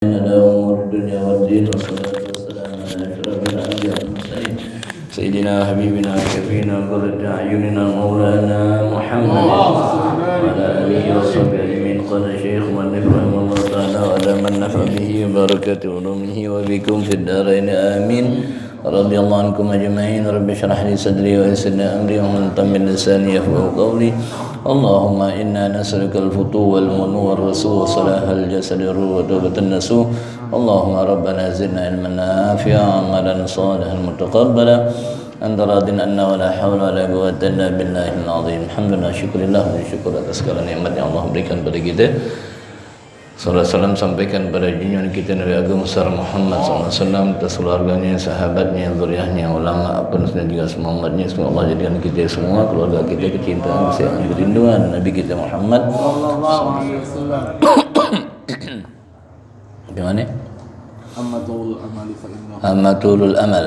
على أمور الدنيا والدين والصلاة والسلام على أشرف الأنبياء والمرسلين سيدنا حبيبنا وشفينا وقرة أعيننا مولانا محمد وعلى آله وصحبه أجمعين. قال الشيخ مؤلف رحمه الله تعالى وأدام النفع به وبركة علومه وبكم في الدارين آمين. رضي الله عنكم أجمعين. رب اشرح لي صدري ويسر لي أمري ومن من لساني يفقهوا قولي. اللهم إنا نسألك الفتوح والمنو والرسول وصلاح الجسد والروح وتوبة النسوح. اللهم ربنا زدنا علما نافعا وعملا صالحا متقبلا. أنت راض عنا ولا حول ولا قوة إلا بالله العظيم. الحمد لله, syukurillah dan syukur atas segala nikmat yang Allah berikan kepada kita. Sallallahu salam sampaikan pada junjungan kita Nabi Agung besar Muhammad SAW, atas keluarganya, sahabatnya, zuriyahnya, ulama, penulisnya juga semua umatnya. Semoga Allah jadikan kita semua, keluarga kita, kecintaan, kesayangan, kerinduan Nabi kita Muhammad SAW. Gimana? Amatulul amal.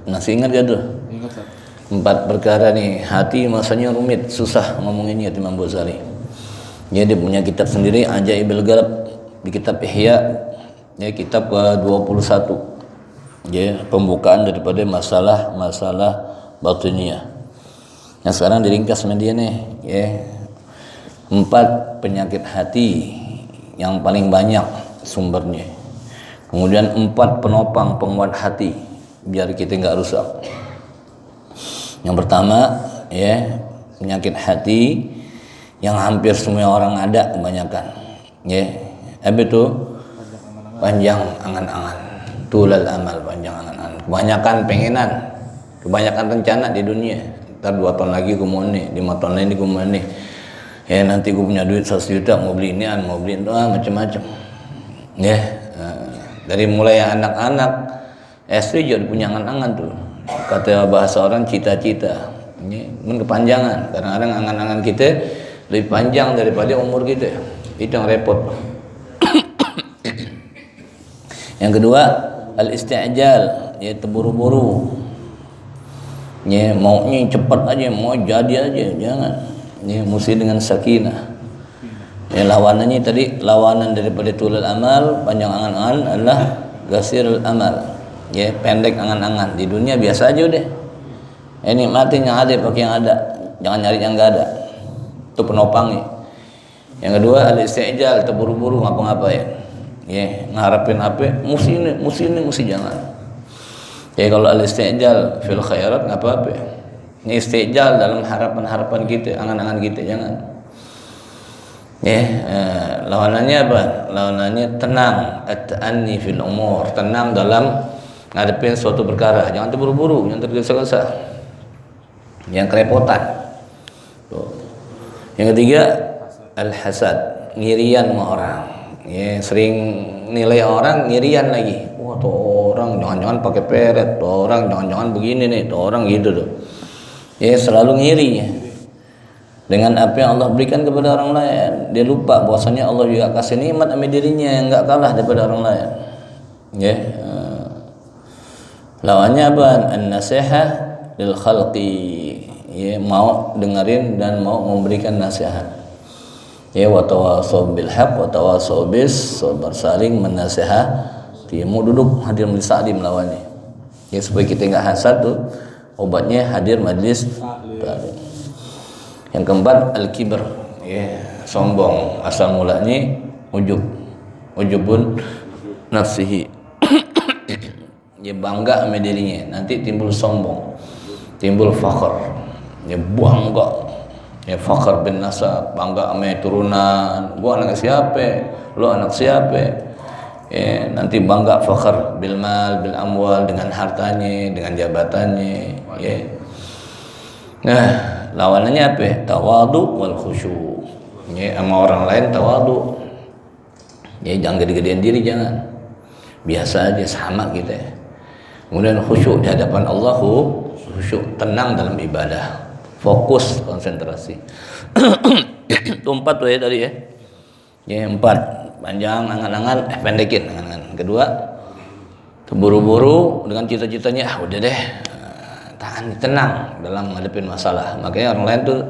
Masih ingat gak tuh? Ingat. 4 perkara nih, hati masanya rumit, susah ngomonginnya Imam Ghazali. Dia punya kitab sendiri, Ajaibul Gharab, di kitab Ihya, ya kitab ke-21. Ya, pembukaan daripada masalah batiniyah. Nah, sekarang diringkas sama dia nih, ya. 4 penyakit hati yang paling banyak sumbernya. Kemudian 4 penopang penguat hati biar kita enggak rusak. Yang pertama, ya, penyakit hati yang hampir semua orang ada kebanyakan, ya, apa itu? Panjang angan-angan, tulal amal, panjang angan-angan, kebanyakan pengenan, kebanyakan rencana di dunia. Ntar 2 tahun lagi gue mau nih, 5 tahun lagi gue mau nih, ya nanti gue punya duit 100 juta, mau beli ini, mau beli itu, macam-macam, ya. Dari mulai anak-anak SD juga punya angan-angan tuh, kata bahasa orang cita-cita, ya, kepanjangan. Kadang-kadang angan-angan kita lebih panjang daripada umur kita. Itu yang repot. Yang kedua, al-isti'jal, ya terburu-buru. Ya, maunya cepat aja, mau jadi aja, jangan. Ya, mesti dengan sakinah. Ya, lawanannya tadi, lawanan daripada tulul amal, panjang angan-angan adalah qasirul amal. Ya, pendek angan-angan. Di dunia biasa aja udah. Ya, nikmatin yang ada, pakai yang ada. Jangan nyari yang enggak ada. Itu penopangnya. Yang kedua, al-isti'jal, terburu-buru ngapa-ngapain. Ya, ngarepin apa? Mesti jangan. Ya, kalau al-isti'jal fil khairat enggak apa-apa. Ini isti'jal dalam harapan-harapan kita, angan-angan kita, jangan. Ya, lawanannya apa? Lawanannya tenang, at-ta'anni fil umur, tenang dalam ngadepin suatu perkara. Jangan terburu-buru, jangan tergesa-gesa. Yang kerepotan. Tuh. Yang ketiga, al-hasad, ngirian sama orang. Ya, sering nilai orang, ngirian lagi. Wah, tuh orang jangan-jangan pakai peret, tuh orang jangan-jangan begini nih, tuh orang gitu tuh. Ya, selalu ngiri ya. Dengan apa yang Allah berikan kepada orang lain, dia lupa bahwasanya Allah juga kasih nikmat sama dirinya yang enggak kalah daripada orang lain. Ya. Lawannya apa? An-nasihah lil khalqi. Ya, mau dengerin dan mau memberikan nasihat. Ya, wa tawassaw bil haqq wa tawassaw bis sabar, saling menasihati. Mau duduk hadir majlis taklim lawannya. Ya, supaya kita enggak hasad tuh, obatnya hadir majlis taklim. Yang keempat, al-kibr, ya, sombong. Asal mulanya ujubun nafsihi. Ya, bangga sama dirinya, nanti timbul sombong, timbul fakhr. Ya, bangga, ya, fakhr bin nasab, bangga sama turunan. Gua anak siapa? Lu anak siapa? Ya, nanti bangga fakhr bil mal, bil amwal, dengan hartanya, dengan jabatannya, ya. Nah, lawanannya apa? Tawadu wal khusyuk. Ya, sama orang lain tawadu. Ya, jangan gede-gedean diri, jangan. Biasa aja sama kita. Kemudian khusyuk di hadapan Allah, khusyuk, tenang dalam ibadah. Fokus, konsentrasi. Itu 4 tuh ya tadi ya. Ya, 4. Panjang angan-angan, pendekin angan-angan. Kedua, terburu-buru dengan cita-citanya, udah deh. Tahan, tenang dalam menghadapi masalah. Makanya orang lain tuh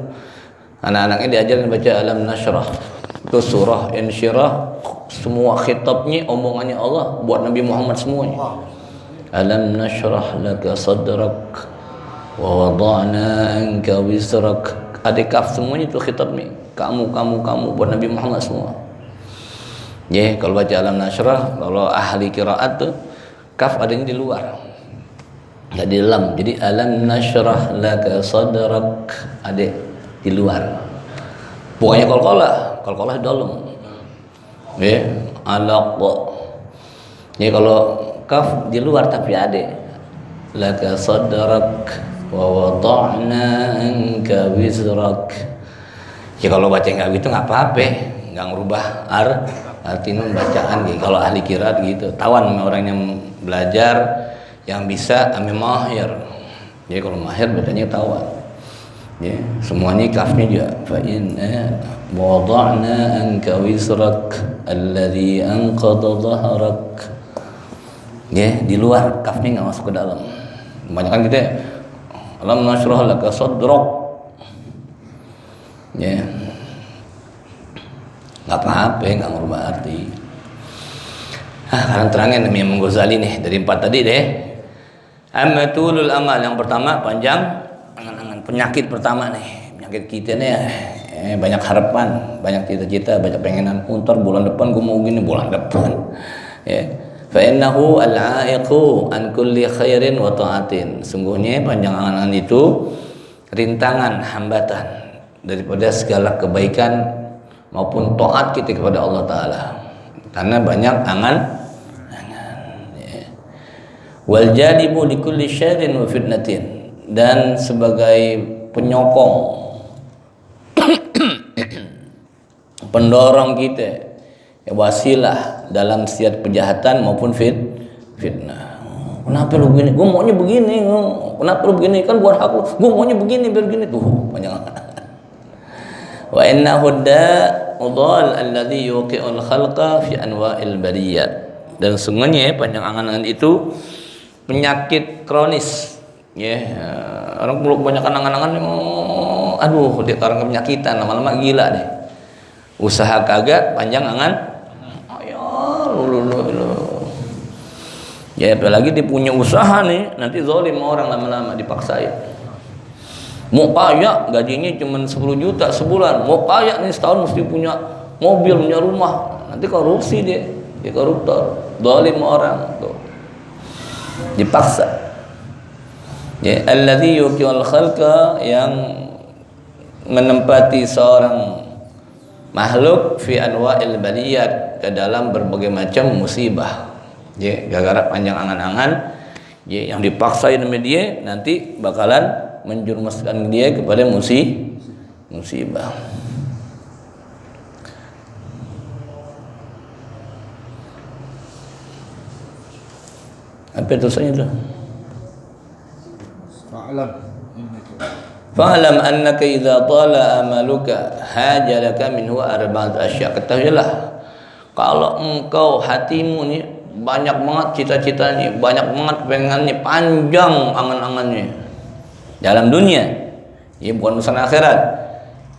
anak-anaknya diajarin baca Alam Nashrah. Itu surah Insyirah semua khitabnya, omongannya Allah buat Nabi Muhammad semuanya. Alam nashrah laka sadrak wa wada'na anka wizrak. Ada kaf semuanya itu khitabnya. Kamu buat Nabi Muhammad semua. Ya, kalau baca alam nashrah, kalau ahli qiraat tuh kaf adanya di luar. Enggak di dalam. Jadi alam nashrah laka sadrak ada di luar. Pokoknya qalqalah di dalam. Ya, alaq. Ya, kalau kaf di luar tapi ada. Laka sadrak wa wada'na anka wizrak. Ya kalau baca enggak gitu enggak apa-apa, enggak ngerubah arti nun bacaan gitu. Kalau ahli qiraat gitu, tawan orang yang belajar yang bisa ame mahir. Jadi kalau mahir bacanya tawan. Ya, semuanya kafnya juga fa in wada'na anka wizrak alladhi anqadha dhahrak. Ya, di luar kafnya enggak masuk ke dalam. Kebanyakan kita alam nashrah laka sadrak. Ya. Enggak apa-apa, enggak merubah arti. Sekarang terangin Imam Ghazali nih dari 4 tadi deh. Amatulul amal, yang pertama panjang angan-angan. Penyakit pertama nih, penyakit kita nih banyak harapan, banyak cita-cita, banyak pengenan. Ntar bulan depan gue mau gini, bulan depan. Ya. Fa innahu al-aiqu an kulli khairin wa ta'atin. Sungguhnya panjang angan-angan itu rintangan, hambatan daripada segala kebaikan maupun taat kita kepada Allah Ta'ala. Karena banyak angan. Ya. Wal jalibu likulli syarrin wa fitnatin, dan sebagai penyokong pendorong kita, wasilah dalam setiap kejahatan maupun fitnah. Kenapa lu begini? Gue maunya begini. Kenapa lu begini? Kan buat hak lu. Gue maunya begini biar begini tuh. Panjang. Wa innahu da'udhal alladhi yuqi'ul khalqa fi anwa'il bariyat. Dan sungguhnya panjang angan-angan itu penyakit kronis. Ya, orang perlu kebanyakan angan-angan, aduh, dia orang penyakitan, lama-lama gila deh. Usaha kagak, panjang angan. Ya, apalagi dia punya usaha nih, nanti zalim orang lama-lama dipaksain. Mau kaya, gajinya cuma 10 juta sebulan. Mau kaya nih setahun mesti punya mobil, punya rumah. Nanti korupsi dia koruptor, zalim orang tuh. Dipaksa. Ya, alladzi yuqiul khalqa, yang menempati seorang makhluk fi anwa'il baliyat, ke dalam berbagai macam musibah. Ya, gara-gara panjang angan-angan, ya, yang dipaksain sama dia nanti bakalan menjerumuskan dia kepada musibah. Apa tulisannya itu? Fa'lam annaka idza tala amaluka hajalaka minhu arba'at asya. Ketahuilah, kalau engkau hatimu nih banyak banget cita-citanya, banyak banget pengennya, panjang angan-angannya dalam dunia, ya bukan urusan akhirat.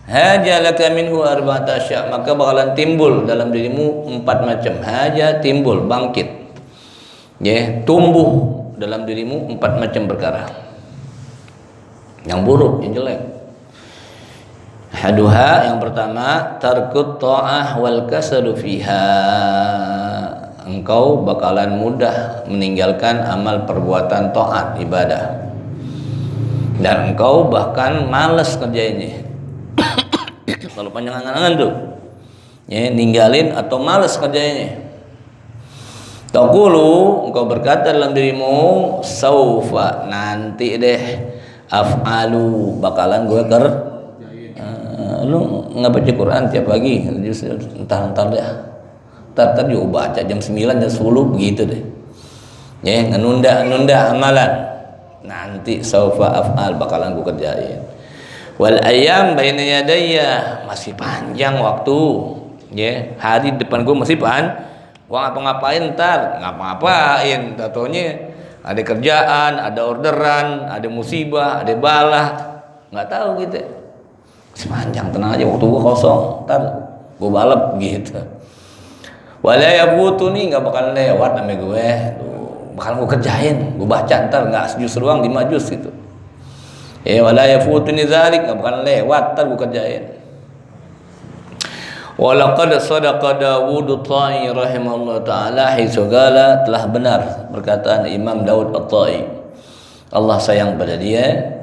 Hajalaka minhu arba'at asya, maka bakalan timbul dalam dirimu 4 macam. Haja, timbul, bangkit. Ya, tumbuh dalam dirimu 4 macam perkara. Yang buruk, yang jelek. Haduha, yang pertama, tarkut ta'ah wal kasalu fiha. Engkau bakalan mudah meninggalkan amal perbuatan taat, ibadah. Dan engkau bahkan malas kerjainnya. Kalau panjang angan-angan tuh, ya, ninggalin atau malas kerjainnya. Taqulu, engkau berkata dalam dirimu, saufa, nanti deh, af'alu, bakalan gue lu nggak baca Quran tiap pagi, entar deh, entar juga baca jam 9 jam 10 begitu deh, ya, nunda amalan, nanti saufa af'al, bakalan gue kerjain. Wal ayam baina yadayya, masih panjang waktu, ya, hari depan gue masih gua ngapa-ngapain ntar, ngapa-ngapain, tatonya ada kerjaan, ada orderan, ada musibah, ada bala, nggak tahu gitu. Sepanjang, tenang aja, waktu gua kosong, ntar gua balap gitu. Wala yafutuni, nggak bakal lewat sama gue. Tuh, bakal gue kerjain, gue baca ntar nggak sejus doang 5 juz gitu. Wala yafutuni dzalik, nggak bakal lewat ntar gue kerjain. Walaqad sadaqa Dawud At-Ta'i rahimahullah ta'ala haitsu qala, telah benar perkataan Imam Daud At-Ta'i, Allah sayang pada dia,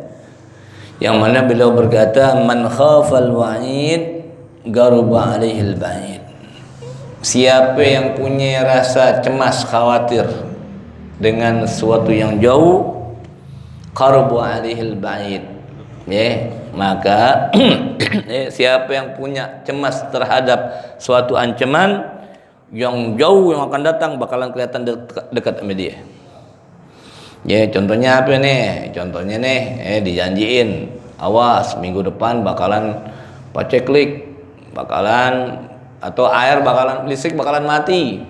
yang mana beliau berkata, man khafal wa'id garuba alaihil ba'id. Siapa yang punya rasa cemas khawatir dengan sesuatu yang jauh, qaruba alaihil ba'id, maka siapa yang punya cemas terhadap suatu ancaman yang jauh yang akan datang, bakalan kelihatan dekat sama dia. Contohnya apa nih? Contohnya nih, dijanjiin, awas minggu depan bakalan paceklik, bakalan atau air bakalan, listrik bakalan mati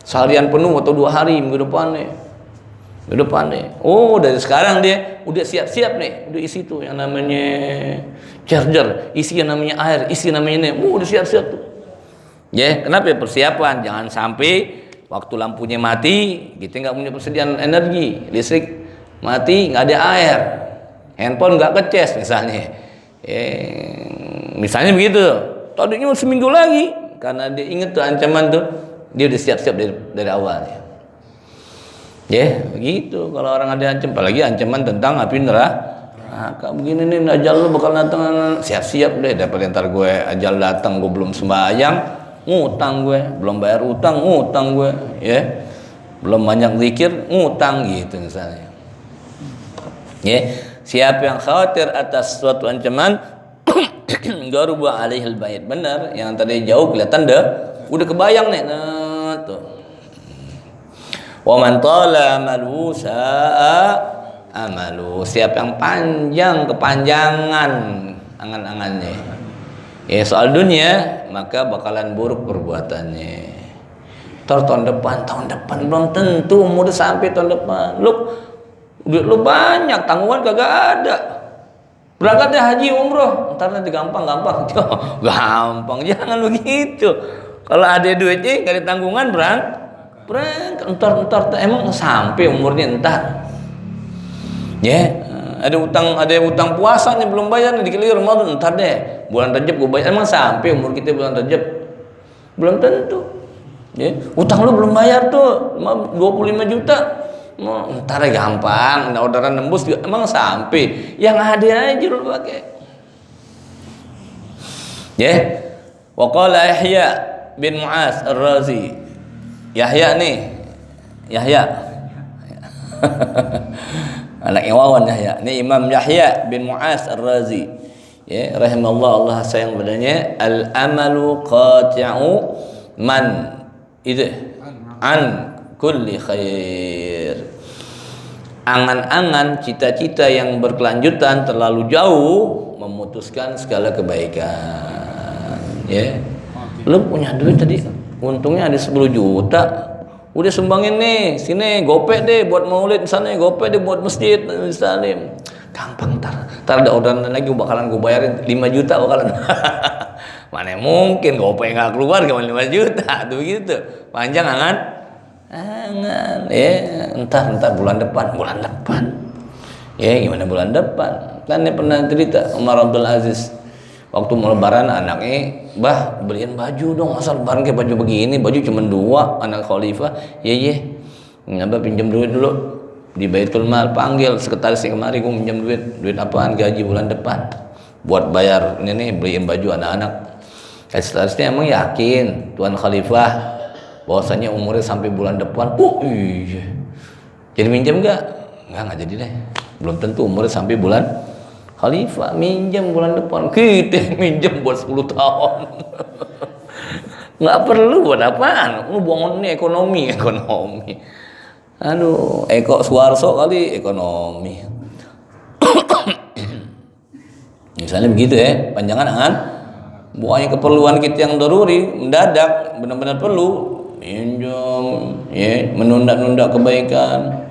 seharian penuh atau 2 hari minggu depan nih. Oh, dari sekarang dia udah siap-siap nih, udah isi tuh yang namanya charger, isi yang namanya air, isi namanya ini, udah siap-siap tuh. Kenapa? Persiapan, jangan sampai waktu lampunya mati, kita nggak punya persediaan energi, listrik mati, nggak ada air, handphone nggak kecas misalnya, misalnya begitu. Tadinya seminggu lagi, karena dia ingat tuh ancaman tuh, dia udah siap-siap dari awal. Begitu kalau orang ada apalagi ancaman tentang api neraka, begini nih, ajal lu bakal datang, siap-siap deh, daripada ntar gue ajal datang gue belum sembahyang, ngutang gue, belum bayar utang, ngutang gue, belum banyak zikir, ngutang gitu misalnya. Siapa yang khawatir atas suatu ancaman, garuba alaihil ba'id, benar, yang tadi jauh kelihatan udah kebayang nih, tuh. Wa man tala amalu sa'a amalu, siapa yang panjang kepanjangan angan-angannya soal dunia, maka bakalan buruk perbuatannya. Tahun depan belum tentu umur sampai tahun depan. Lu banyak tanggungan kagak ada. Berangkat deh haji umroh, ntar nanti gampang. Gampang, jangan begitu. Kalau ada duitnya, gak ada tanggungan, berangkat entar emang sampai umurnya entar. Ada utang puasanya belum bayar nih, dikira Ramadan, entar deh bulan Rajab gue bayar. Emang sampai umur kita bulan Rajab? Belum tentu. Utang lu belum bayar tuh 25 juta. Entar ya gampang, orderan nembus juga. Emang sampai? Yang ada aja lu pakai. Wa qala Yahya bin Mu'az Ar-Razi, Yahya anaknya Wawan Yahya. Ini Imam Yahya bin Mu'az Ar-Razi, rahimahullah, Allah sayang padanya. Al-amalu qati'u man an kulli khair. Angan-angan, cita-cita yang berkelanjutan terlalu jauh memutuskan segala kebaikan. Lu punya duit tadi, untungnya ada 10 juta, udah sumbangin nih, sini gopek deh buat maulid misalnya, gopek deh buat masjid misalnya, gampang. Ntar ada orderan lagi bakalan gue bayarin 5 juta bakalan. Mana mungkin gopek nggak keluar cuma 5 juta tuh gitu. Panjang angan, entar bulan depan. Gimana bulan depan? Kan ini pernah cerita Umar Abdul Aziz, waktu mau lebaran anaknya, bah beliin baju dong, masa lebaran kayak baju begini, baju cuma 2, anak khalifah. Abah pinjam duit dulu di Baitul Mal, panggil sekretarisnya kemari, gue pinjam duit apaan, gaji bulan depan buat bayar ini nih, beliin baju anak-anak. Sekretarisnya emang yakin Tuan Khalifah bahwasanya umurnya sampai bulan depan. Iya, jadi minjem nggak jadi deh, belum tentu umurnya sampai bulan Khalifah. Minjem bulan depan, kita minjem buat 10 tahun. Nggak perlu buat apaan? Lu bangun ini ekonomi. Aduh, Eko Suwarso kali ekonomi. Misalnya begitu panjangan angan. Bukannya keperluan kita yang daruri, mendadak, benar-benar perlu, minjem, menunda-nunda kebaikan.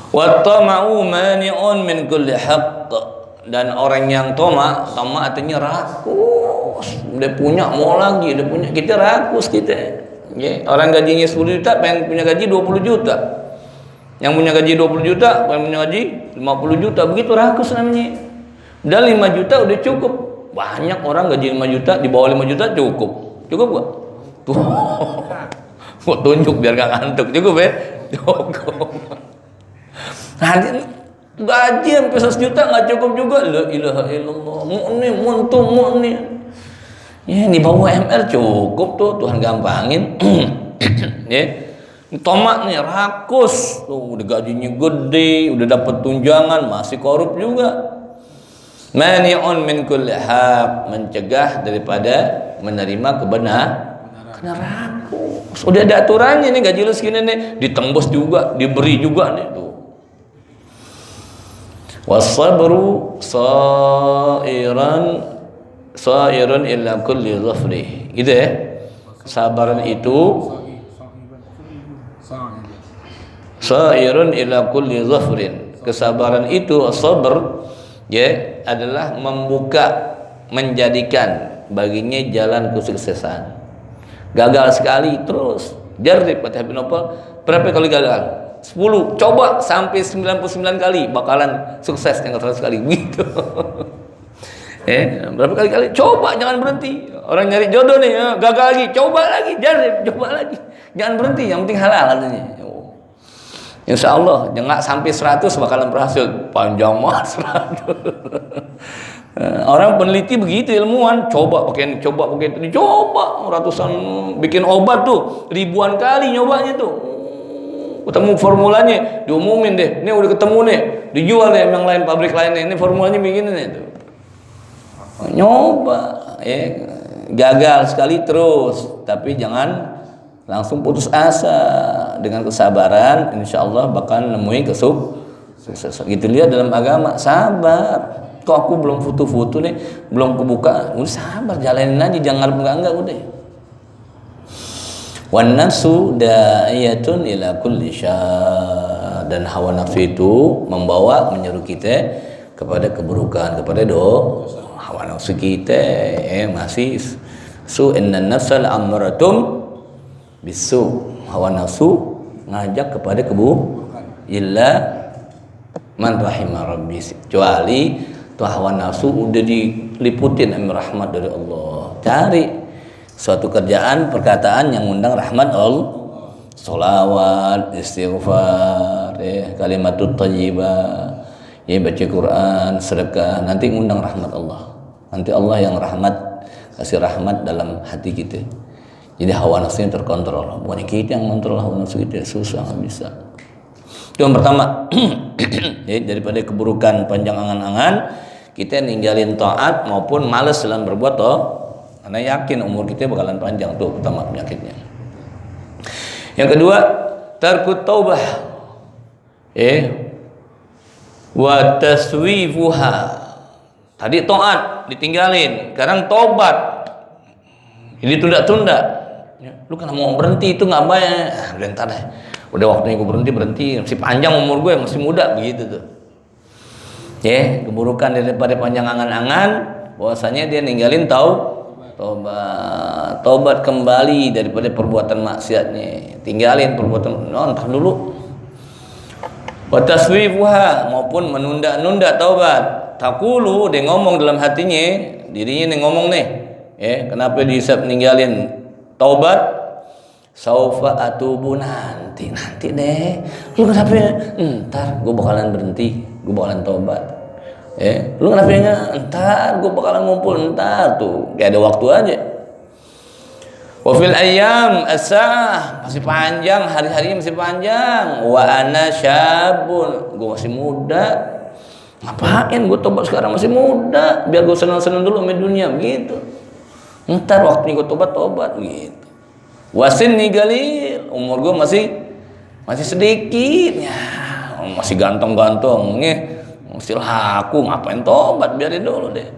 Wa tama'u mani'un min kulli haqq. Dan orang yang toma artinya rakus, dia punya mau lagi, dia punya, kita rakus kita. Ya, orang gajinya 10 juta pengen punya gaji 20 juta. Yang punya gaji 20 juta pengen punya gaji 50 juta. Begitu rakus namanya. Udah 5 juta udah cukup. Banyak orang gaji 5 juta, di bawah 5 juta cukup. Cukup gak? Tuh. Mau tunjuk biar gak ngantuk. Cukup ya? Cukup. Nah, gaji sampai 100 juta gak cukup juga. La ilaha illallah. Mu'ni. Ya, di bawah MR cukup tuh, Tuhan gampangin. Ya. Tomat nih rakus, tuh udah gajinya gede, udah dapat tunjangan, masih korup juga. Mani'un min kulli haq, mencegah daripada menerima kebenaran. Karena rakus. Udah ada aturannya nih, gaji lu segini nih, ditembus juga, diberi juga nih tuh. Was-sabru sairun illa kulli dhafri. Gitu ya. Kesabaran itu sairun ila kulli dhafrin. Kesabaran itu sabr ya adalah membuka, menjadikan baginya jalan kesuksesan. Gagal sekali terus jarib kata Habib Nopal, berapa kali gagal? 10, coba sampai 99 kali bakalan sukses yang 100 kali gitu. Berapa kali coba, jangan berhenti. Orang nyari jodoh nih, gagal lagi, coba lagi, jarib, coba lagi. Jangan berhenti, yang penting halal katanya. Insya Allah, jangan sampai 100 bakalan berhasil. Panjang banget 100. Orang peneliti begitu, ilmuwan, coba pakai itu, coba ratusan, bikin obat tuh ribuan kali nyobanya tuh. Ketemu formulanya, diumumin deh. Ini udah ketemu nih, dijual deh yang lain, pabrik lainnya. Ini formulanya begini nih tuh. Nyoba, ya gagal sekali terus, tapi jangan langsung putus asa. Dengan kesabaran, insya Allah bakal nemuin kesuksesan. Gitu lihat dalam agama, sabar. Kok aku belum foto-foto nih, belum kebuka, udah sabar, jalanin aja, jangan enggak udah. Wan nafsu da'iyatun ila kulli syar, dan hawa nafsu itu membawa, menyeru kita kepada keburukan, kepada dosa. Hawa nafsu kita masih inna nafsal amratum bisu. Hawa nafsu ngajak kepada keburukan. Illa man rahimah rabbi, kecuali tuh hawa nafsu udah diliputin sama rahmat dari Allah. Cari suatu kerjaan, perkataan yang undang rahmat Allah. Sholawat, istighfar, kalimatut thayyibah, baca Quran, sedekah, nanti undang rahmat Allah. Nanti Allah yang rahmat, kasih rahmat dalam hati kita. Jadi hawa nafsu yang terkontrol, bukan kita yang kontrol hawa nafsu kita, susah, nggak bisa. Itu yang pertama. Jadi daripada keburukan panjang angan-angan, kita ninggalin taat maupun malas dalam berbuat toh, karena yakin umur kita bakalan panjang. Tuh pertama penyakitnya. Yang kedua, tarkut taubah, wa taswifuha. Tadi taat ditinggalin, sekarang tobat, jadi tunda-tunda. Lu kan mau berhenti itu nggak bayar, udah ntar deh, udah waktunya gue berhenti, masih panjang umur gue, masih muda, begitu tuh. Keburukan daripada panjang angan-angan, bahwasanya dia ninggalin tobat kembali daripada perbuatan maksiatnya, tinggalin perbuatan, ntar dulu. Wa taswifuha, maupun menunda-nunda taubat. Takulu, dia ngomong dalam hatinya, dirinya nih ngomong nih, kenapa dia ninggalin taubat? Saufa atubu, nanti deh. Lu kenapa? Ntar gue bakalan berhenti, gue bakalan tobat. Lu kenapa? Ntar gue bakalan ngumpul, ntar tuh, kayak ada waktu aja. Wa fil ayyam as-sa'ah, masih panjang, hari-harinya masih panjang. Wa ana syabun, gue masih muda. Ngapain gue tobat sekarang, masih muda, biar gue senang-senang dulu sama dunia, begitu. Ntar waktunya gue tobat gitu. Wasin nih galil, umur gue masih sedikit ya, masih gantong-gantong nih, masih laku, ngapain tobat, biarin dulu deh.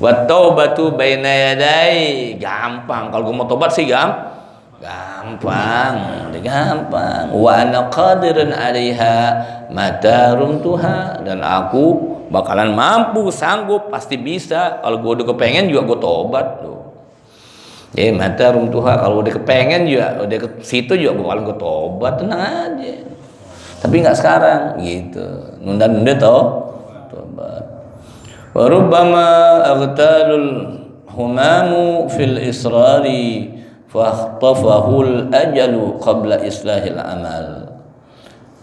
Wa taubatu baina yadai, gampang. Kalau gue mau tobat sih gampang. Wa ana qadirun 'alaiha mata rumtuha, dan aku bakalan mampu, sanggup, pasti bisa. Kalau gue udah kepengen juga gue tobat tuh. Mata runtuha kalau udah kepengen juga, udah ke situ juga gue paling tobat, tenang aja. Tapi nggak sekarang gitu, nunda-nunda tobat. Wa rubbama aghtalul humamu fil israri fahtafahul ajalu qabla islahil amal.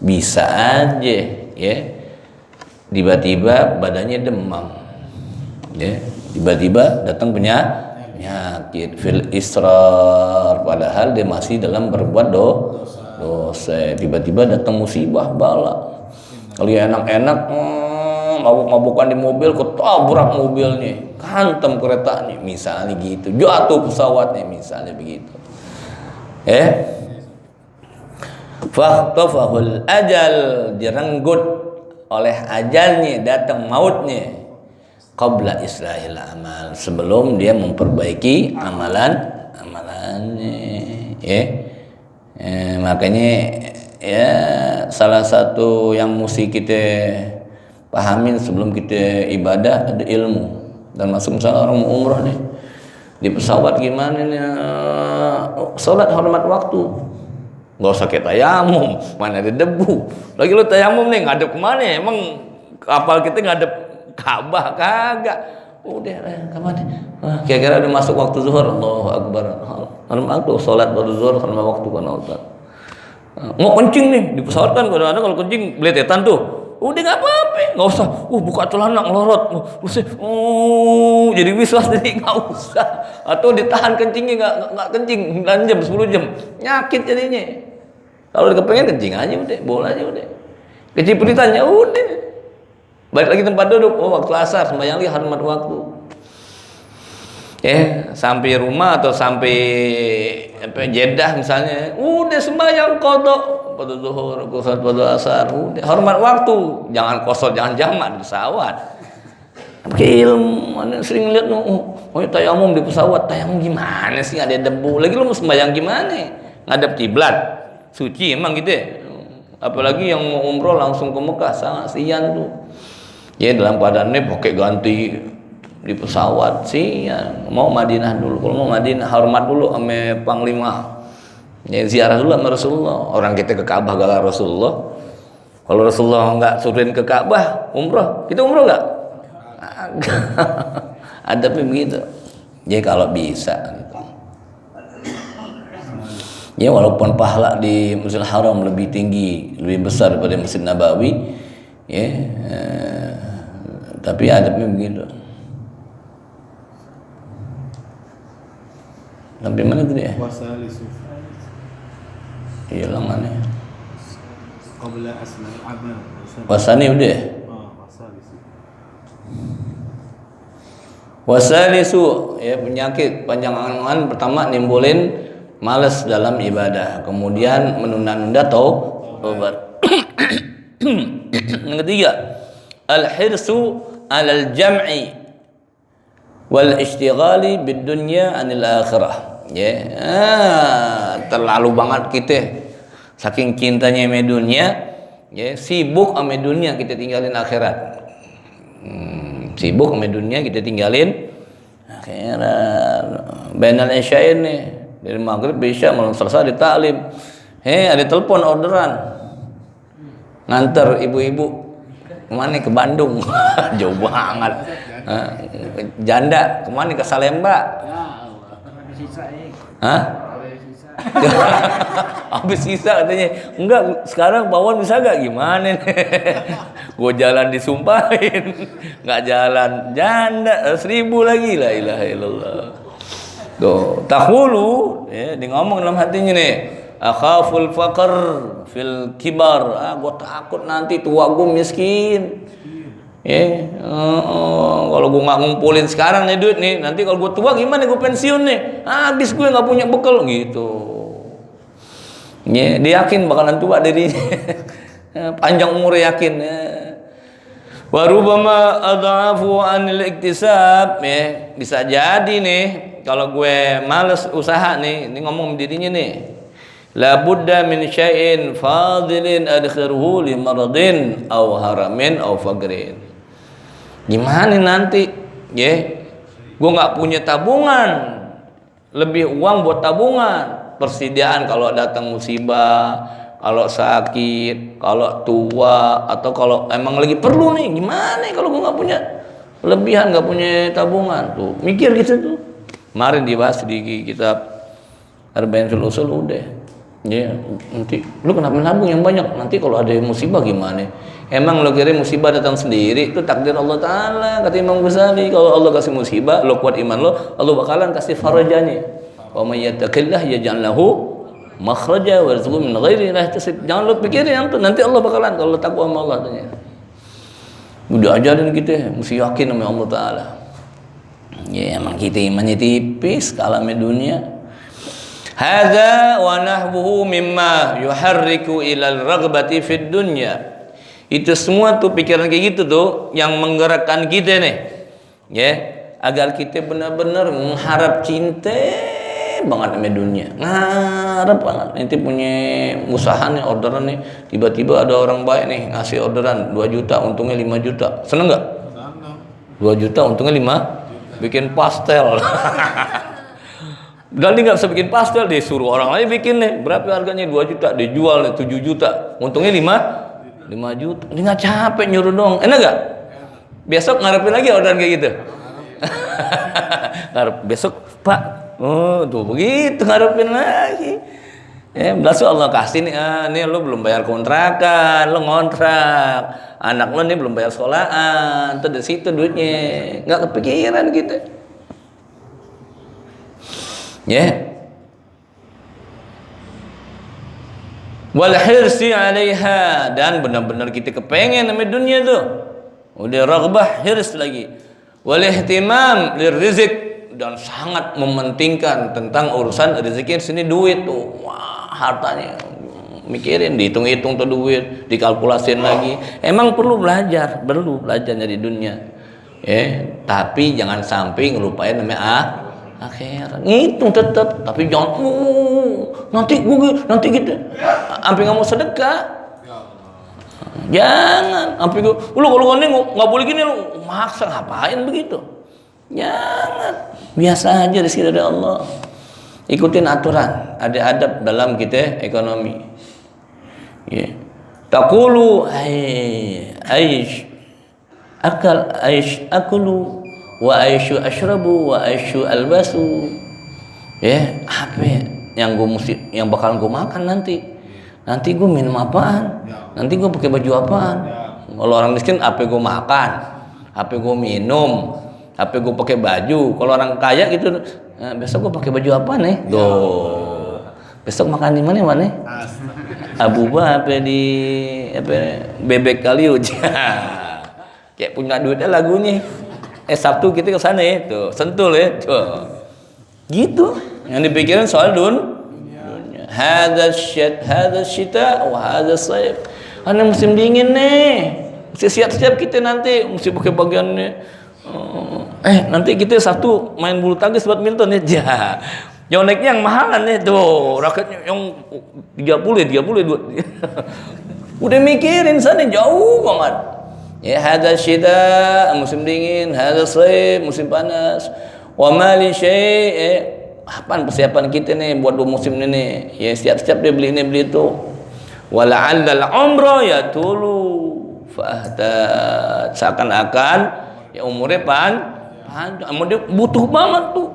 Bisa aja ya, tiba-tiba badannya demam ya, tiba-tiba datang penyakit fil israr, padahal dia masih dalam berbuat dosa, tiba-tiba datang musibah bala. Kalau ya enak-enak mabuk-mabukan di mobil, ketabrak mobilnya, hantam keretanya misalnya gitu, jatuh pesawatnya misalnya begitu. Fahtafahul ajal, direnggut oleh ajalnya, datang mautnya qabla islahil amal, sebelum dia memperbaiki amalannya makanya ya salah satu yang mesti kita pahamin sebelum kita ibadah ada ilmu. Dan masuk misalnya orang mau umroh nih di pesawat, gimana nih sholat hormat waktu, nggak usah kayak tayamum, mana ada debu lagi lu tayamum nih ngadep kemana ya? Emang kapal kita ngadep Ka'bah kagak? Udah kemana? Kira-kira udah masuk waktu zuhur, Allahu Akbar, hormat waktu sholat baru zuhur, hormat waktu kan Allah. Mau kencing nih di pesawat kan kadang-kadang kalau kencing beletetan tuh, udah nggak apa-apa, nggak usah buka celana ngelorot, jadi wiswas, jadi nggak usah, atau ditahan kencingnya nggak kencing 9 jam 10 jam nyakit jadinya. Kalau kepengen kencing aja udah, bola aja udah, kecipritannya udah, balik lagi tempat duduk, waktu asar sembahyang lagi hormat waktu. Sampai rumah atau sampai Jeddah misalnya, udah sembahyang qadha pada zuhur, qasar pada asar, udah hormat waktu, jangan kosor, jangan jamak di pesawat. Pakai ilmu, mana sering lihat tayamum di pesawat, tayamum gimana sih, ada debu, lagi lu mau sembahyang gimana? Ngadep kiblat, suci emang gitu ya. Apalagi yang mau umroh langsung ke Mekah, sangat sian tuh. Ya dalam keadaannya pakai ganti di pesawat sih ya, mau Madinah dulu. Kalau mau Madinah hormat dulu sama Panglima, ya ziarah dulu sama Rasulullah. Orang kita ke Ka'bah gak Rasulullah. Kalau Rasulullah nggak suruhin ke Ka'bah umroh, kita umroh nggak? Ada begitu. Jadi kalau bisa gitu. Ya walaupun pahala di Masjidil Haram lebih tinggi, lebih besar daripada Masjid Nabawi, ya, tapi adabnya begitu. Sampai mana tadi ya? Hilang mana? Qabla asmal amal. Wasani udah. Wasalisu ya, penyakit panjang angan pertama nimbulin malas dalam ibadah, kemudian menunda-nunda taubat. Yang ketiga, al-hirsu 'alal jam'i wal ishtighali bid dunya 'anil akhirah. Terlalu banget kita saking cintanya sama dunia, sibuk sama dunia, kita tinggalin akhirat. Sibuk sama dunia, kita tinggalin akhirat. Bainal isyain nih, dari maghrib bisa malam selesai di taklim. Ada telepon orderan nganter ibu-ibu kemana, ke Bandung. Jauh banget. Janda kemana, ke Salemba. Habis sisa katanya. Enggak, sekarang bawon bisa gak, gimana nih? Gue jalan disumpahin, nggak jalan, janda 1000 lagi, la ilaha illallah. Tuh, tahulu ya, dia ngomong dalam hatinya nih, akhaful faqr fil kibar, gue takut nanti tua gue miskin. Kalau gue nggak ngumpulin sekarang nih duit nih, nanti kalau gue tua gimana, gue pensiun nih, habis gue nggak punya bekal gitu. Dia yakin bakalan tua dirinya. Panjang umur yakin. Warubama adhafu anil iktisab, bisa jadi nih kalau gue males usaha nih, ini ngomong dirinya nih, la budda min syai'in fadilin adkhiruhu li maradin aw haramin aw faqrin. Gimana nanti gue nggak punya tabungan, lebih uang buat tabungan, persediaan kalau datang musibah, kalau sakit, kalau tua, atau kalau emang lagi perlu nih, gimana kalau gue nggak punya lebihan, nggak punya tabungan tuh, mikir gitu tuh. Kemarin dibahas di kitab Arba'in fil Usul udah. Ya, nanti lu kenapa nabung yang banyak? Nanti kalau ada musibah gimana? Emang lo kira musibah datang sendiri? Itu takdir Allah Ta'ala. Kata Imam Ghazali, kalau Allah kasih musibah, lo kuat iman lo, Allah bakalan kasih farajanya. Wa may yattaqillah yaj'al lahu makhraja wa yarzuqhu min ghairi yahtasib. Jangan lo pikirin yang tuh, nanti Allah bakalan, kalau takwa sama Allah tanya. Udah ajarin kita, mesti yakin sama Allah Ta'ala. Ya emang kita imannya tipis kalamnya dunia. Hadza wa nahbuhu mimma yuharriku ilal raghbati fid dunya. Itu semua tuh pikiran kayak gitu tuh yang menggerakkan kita nih, ya, agar kita benar-benar mengharap cinta banget sama dunia, ngarep banget. Nanti punya usaha nih, orderan nih, tiba-tiba ada orang baik nih ngasih orderan 2 juta, untungnya 5 juta, seneng nggak? 2 juta, untungnya 5, bikin pastel. Dan dia nggak bisa bikin pastel, disuruh orang lain bikin nih, berapa harganya? 2 juta, dijual nih 7 juta, untungnya 5 juta. Dia nggak capek nyuruh dong, enak gak? Besok ngarepin lagi orderan kayak gitu. Ngarep besok, Pak, oh tuh begitu ngarepin lagi. Ya, besok Allah kasih nih, nih lo belum bayar kontrakan, lo ngontrak, anak lo nih belum bayar sekolahan, tuh dari situ duitnya, nggak kepikiran gitu. Ya. Wal hirsi 'alaiha, dan benar-benar kita kepengen sama dunia tuh. Udah raghbah, hirs lagi. Wal ihtimam lirrizq, dan sangat mementingkan tentang urusan rezeki sini, duit tuh. Wah, hartanya mikirin, dihitung-hitung tuh duit, dikalkulasin lagi. Emang perlu belajar dari dunia. Tapi jangan sampai ngelupain namanya akhirat. Ngitung tetap, tapi jangan nanti gitu. Sampai nggak mau sedekah. Jangan sampai lu kalau ini nggak boleh gini, lu maksa, ngapain begitu? Jangan, biasa aja, rezeki dari Allah. Ikutin aturan, ada adab dalam kita ekonomi. Ya. Taqulu aish akulu wa aisyu ashrabu wa aisyu albasu. Ya, apa yang bakalan gue makan nanti gue minum apaan, nanti gue pakai baju apaan. Kalau orang miskin, apa gue makan, apa gue minum, apa gue pakai baju. Kalau orang kaya gitu, besok gue pakai baju apa nih? Besok makan di mana? Abuba apa di bebek kali aja. Kayak punya duitnya lagunya. Sabtu kita ke sana ya, tuh Sentul ya, tuh. Gitu. Yang dipikirin soal dunia. Hadza syita wa hadza sayf. Karena musim dingin nih. Mesti siap-siap kita nanti, mesti pakai bagiannya. Nanti kita Sabtu main bulu tangkis badminton ya. Yang naiknya yang mahalan nih tuh, raketnya yang 30. Udah mikirin sana jauh banget. Ya, hadza syita, musim dingin, hadza sayf, musim panas. Wa ma li syai', apaan persiapan kita nih buat 2 musim ini nih? Ya, siap-siap dia beli ini beli itu. Wa la'allal umra yatulu fahtat, seakan-akan ya umurnya panjang. Dia butuh banget tuh.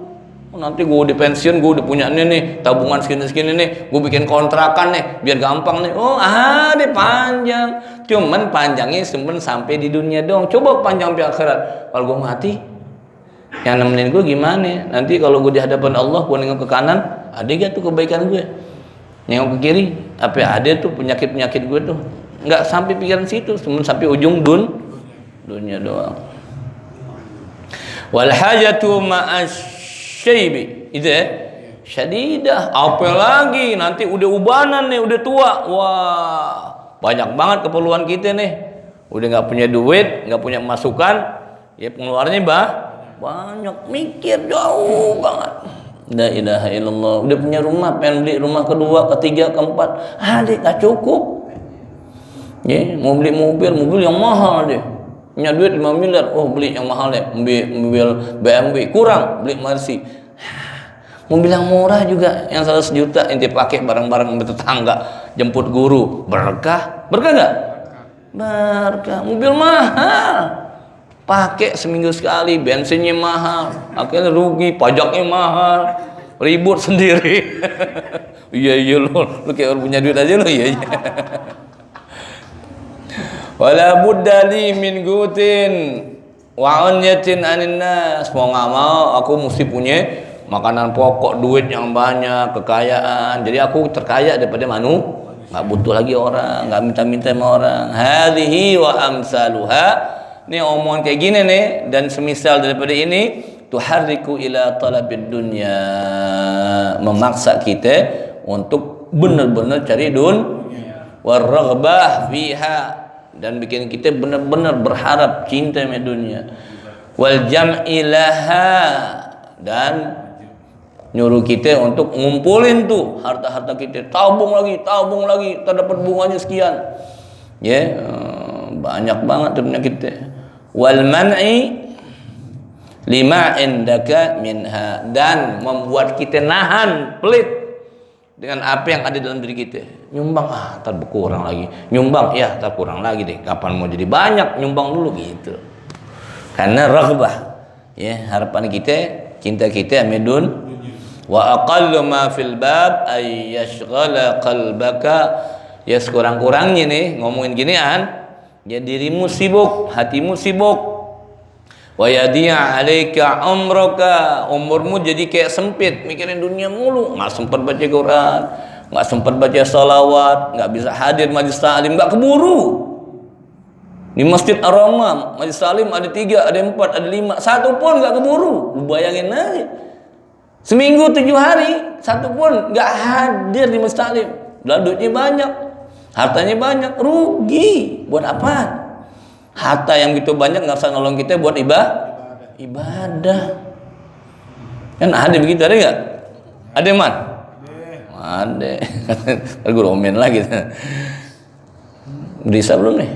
Nanti gue di pensiun, gue udah punya ini nih, tabungan segini nih, gue bikin kontrakan nih, biar gampang nih. Dia panjang. Cuman panjangnya cuma sampai di dunia dong. Coba panjang sampai akhirat. Kalau gue mati, yang nemenin gue gimana? Nanti kalau gue di hadapan Allah, gue nengok ke kanan, ada gak tuh kebaikan gue? Nengok ke kiri, apa ada tuh penyakit gue tuh? Nggak sampai pikiran situ, cuma sampai ujung dunia doang. Wal hajatu ma'asyaibi, itu ya, syadidah. Apa lagi? Nanti udah ubanan nih, udah tua. Wah, banyak banget keperluan kita nih. Udah nggak punya duit, nggak punya masukan, ya pengeluarannya banyak, mikir jauh banget. La ilaha illallah. Udah punya rumah, pengen beli rumah kedua, ketiga, keempat, nggak cukup. Ya, mau beli mobil yang mahal deh. Punya duit 5 miliar, beli yang mahal deh, mobil BMW. Kurang, beli Mercy. Mobil yang murah juga yang 100 juta ente pakai bareng-bareng sama tetangga, jemput guru, berkah. Berkah enggak? Berkah. Mobil mahal. Pakai seminggu sekali, bensinnya mahal, akhirnya rugi, pajaknya mahal, ribut sendiri. Iya lu kayak orang punya duit aja lu, iya. Wala budda li min gutin wa unyatin anin nas. Mau nggak mau aku mesti punya makanan pokok, duit yang banyak, kekayaan. Jadi aku terkaya daripada nggak butuh lagi orang, nggak minta-minta sama orang. Hadhihi wa amsaluha. Ini omongan kayak gini nih dan semisal daripada ini, tuharriku ila talabid dunya, memaksa kita untuk benar-benar cari warraghbah fiha, dan bikin kita benar-benar berharap cinta sama dunia, wal jam'i laha, dan nyuruh kita untuk ngumpulin tuh harta-harta kita, tabung lagi, terdapat bunganya sekian, ya. Banyak banget tuh punya kita. Wal man'i lima indaka minha, dan membuat kita nahan pelit dengan apa yang ada dalam diri kita. Nyumbang, ntar berkurang lagi. Nyumbang, ya ntar kurang lagi deh. Kapan mau jadi banyak, nyumbang dulu gitu. Karena raghbah, ya, harapan kita, cinta kita amidun. Wa aqallu ma fil bab ay yashghala qalbaka. Ya sekurang-kurangnya nih ngomongin ginian, ya dirimu sibuk, hatimu sibuk. Wa yadi'a 'alaika umruka, umurmu jadi kayak sempit, mikirin dunia mulu, enggak sempat baca Quran, enggak sempat baca salawat, enggak bisa hadir majlis taklim, enggak keburu. Di Masjid Ar-Rahmah, majlis taklim ada 3, ada 4, ada 5, satu pun enggak keburu. Lu bayangin aja. Seminggu 7 hari, satu pun enggak hadir di masjid taklim. Duitnya banyak, hartanya banyak, rugi. Buat apa? Harta yang gitu banyak nggak usah nolong kita buat ibadah. Kan ada begitu, ada nggak? Ada man? Ada. Gue romen lagi. Bisa belum nih?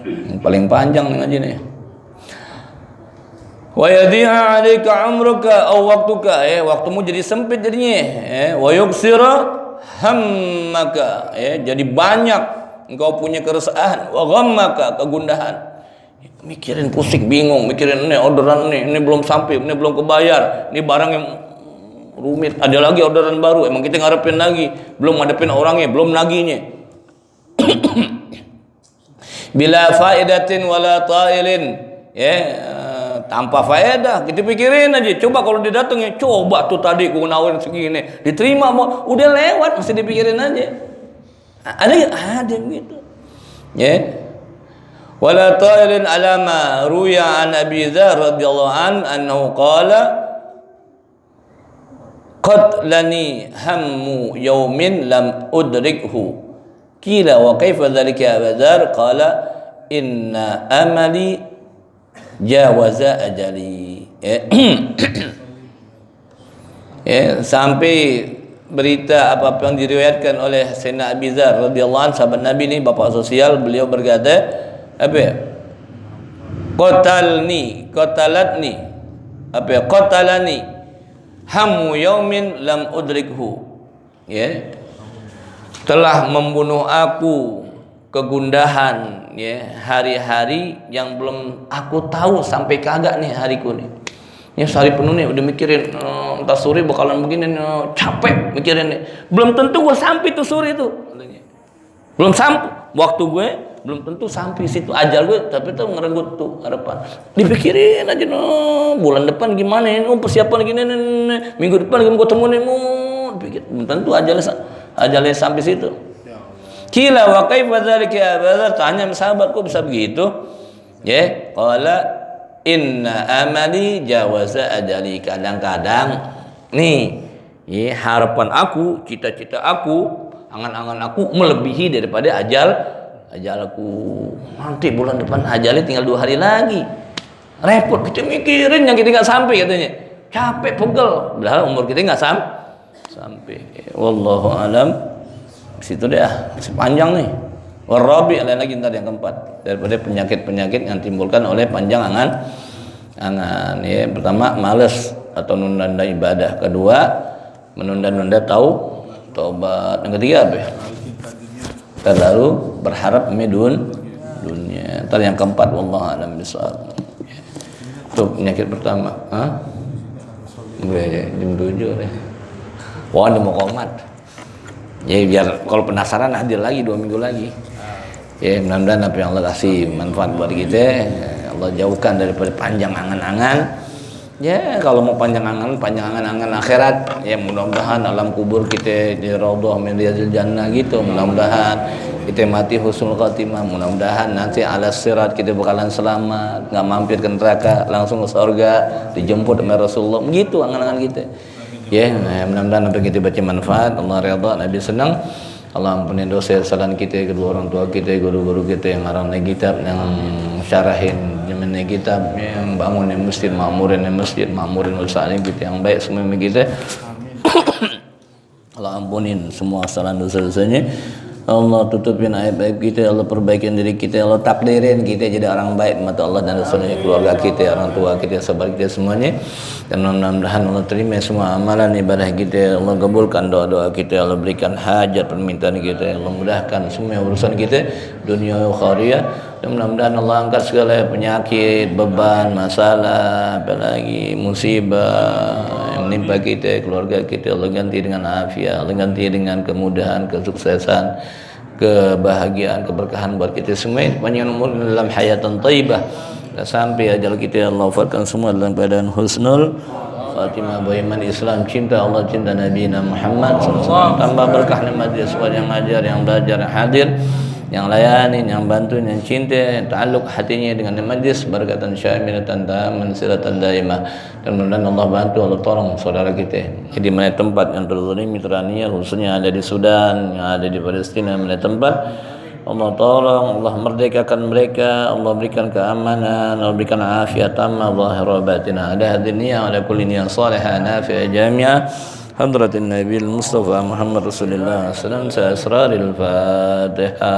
Yang paling panjang nih ngaji nih. Wa yadi'a 'alaika 'umruka aw waqtuka, waktumu jadi sempit jadinya, wa yuksira hammaka, jadi banyak engkau punya keresahan, wa ghammaka, kegundahan, mikirin pusing bingung, mikirin ini orderan ini belum sampai, ini belum kebayar, ini barang yang rumit, ada lagi orderan baru, emang kita ngarepin lagi, belum ngadepin orangnya, belum naginya. Bila faidatin wala ta'ilin, tanpa faedah, kita pikirin aja. Coba kalau dia datang, ya coba tuh tadi aku nawarin segini, diterima mau, udah lewat, mesti dipikirin aja. Ada begitu. Ya. Wala ta'ilin alama ruya an Abi Dzar radhiyallahu an annahu qala qad lani hammu yawmin lam udrikhu. Qila wa kaifa dzalika ya Abu Dzar? Qala inna amali jawaza ajali. Sampai berita apa yang diriwayatkan oleh Sayyidina Abi Dzar radhiyallahu anhu, sahabat Nabi ini, bapak sosial, beliau berkata apa ya? Qatalatni apa ya? Qatalani hammu yaumin lam udrikhu. Telah membunuh aku kegundahan, hari-hari yang belum aku tahu sampai kagak nih hariku nih. Ini sehari penuh nih udah mikirin entar sore bakalan begini, capek mikirin nih. Belum tentu gue sampai tuh sore itu. Belum sampai waktu gue, belum tentu sampai situ ajal gue, tapi tuh ngerenggut tuh harapan. Dipikirin aja bulan depan gimana ini, persiapan gini nih, minggu depan gue ketemu nih, pikir belum tentu ajalnya sampai situ. Kila wa kaifa dzalika ya Abu Dzar, tanya sahabat, kok bisa begitu? Qala inna amali jawaza ajali. Kadang-kadang nih, harapan aku, cita-cita aku, angan-angan aku melebihi daripada ajalku. Nanti bulan depan ajalnya tinggal 2 hari lagi. Repot kita mikirin yang kita nggak sampai katanya. Capek, pegel. Padahal umur kita nggak sampai. Wallahu alam. Situ deh, sepanjang nih. Warabi, lain lagi ntar yang keempat, daripada penyakit-penyakit yang timbulkan oleh panjang angan. Pertama, males. atau menunda ibadah. Kedua, menunda-nunda taubat. Yang ketiga apa ya? Terlalu berharap dunia. Ntar yang keempat, wallahu a'lam bishawab. Itu penyakit pertama. Ya, jam 7 deh. Wah, ada mau komat. Ya biar kalau penasaran hadir lagi 2 minggu lagi. Ya mudah-mudahan apa yang Allah kasih manfaat buat kita. Allah jauhkan daripada panjang angan-angan. Ya kalau mau panjang angan akhirat. Ya mudah-mudahan alam kubur kita di raudhah min riyadil jannah gitu. Mudah-mudahan kita mati husnul khatimah. Mudah-mudahan nanti ala sirat kita bakalan selamat, nggak mampir ke neraka, langsung ke surga, dijemput oleh Rasulullah. Begitu angan-angan kita. Ya, mudah-mudahan apa kita baca manfaat, Allah redha, Nabi senang. Allah ampuni dosa kesalahan kita, kedua orang tua kita, guru-guru kita yang ngarang kitab, yang syarahin jamin kitab, yang bangun masjid, makmurin usahain kita yang baik semua kita. Allah ampunin semua kesalahan dosa-dosanya. Allah tutupin aib-aib kita, Allah perbaikin diri kita, Allah takdirin kita jadi orang baik mata Allah dan Rasulnya, keluarga kita, orang tua kita, sahabat kita semuanya. Dan mudah-mudahan Allah terima semua amalan ibadah kita, Allah kabulkan doa-doa kita, Allah berikan hajat permintaan kita, Allah mudahkan semua urusan kita dunia akhirat. Dan mudah-mudahan Allah angkat segala penyakit, beban, masalah, apalagi musibah yang menimpa kita, keluarga kita, Allah ganti dengan afiat, Allah ganti dengan kemudahan, kesuksesan, kebahagiaan, keberkahan buat kita semua, panjang umur dalam hayatan thayyibah, dan sampai ajal kita Allah wafatkan semua dalam keadaan husnul khatimah, beriman Islam, cinta Allah, cinta Nabi Muhammad SAW. Tambah berkah nikmat dia semua yang ngajar, yang belajar, yang hadir, yang layanin, yang bantuin, yang cinta, ta'alluq hatinya dengan majlis, barakatan syamilatan taman siratan daimah. Dan mudah-mudahan Allah bantu, Allah tolong saudara kita di mana tempat yang terzalimi, teraniaya, khususnya ada di Sudan, yang ada di Palestina, mana tempat Allah tolong, Allah merdekakan mereka, Allah berikan keamanan, Allah berikan afiat tamah zahira batinah, ada hadiniya, ada kulli niyah salihah nafi'ah jami'ah. حضرة النبي المصطفى محمد رسول الله صلى الله عليه وسلم. أسرار الفاتحة.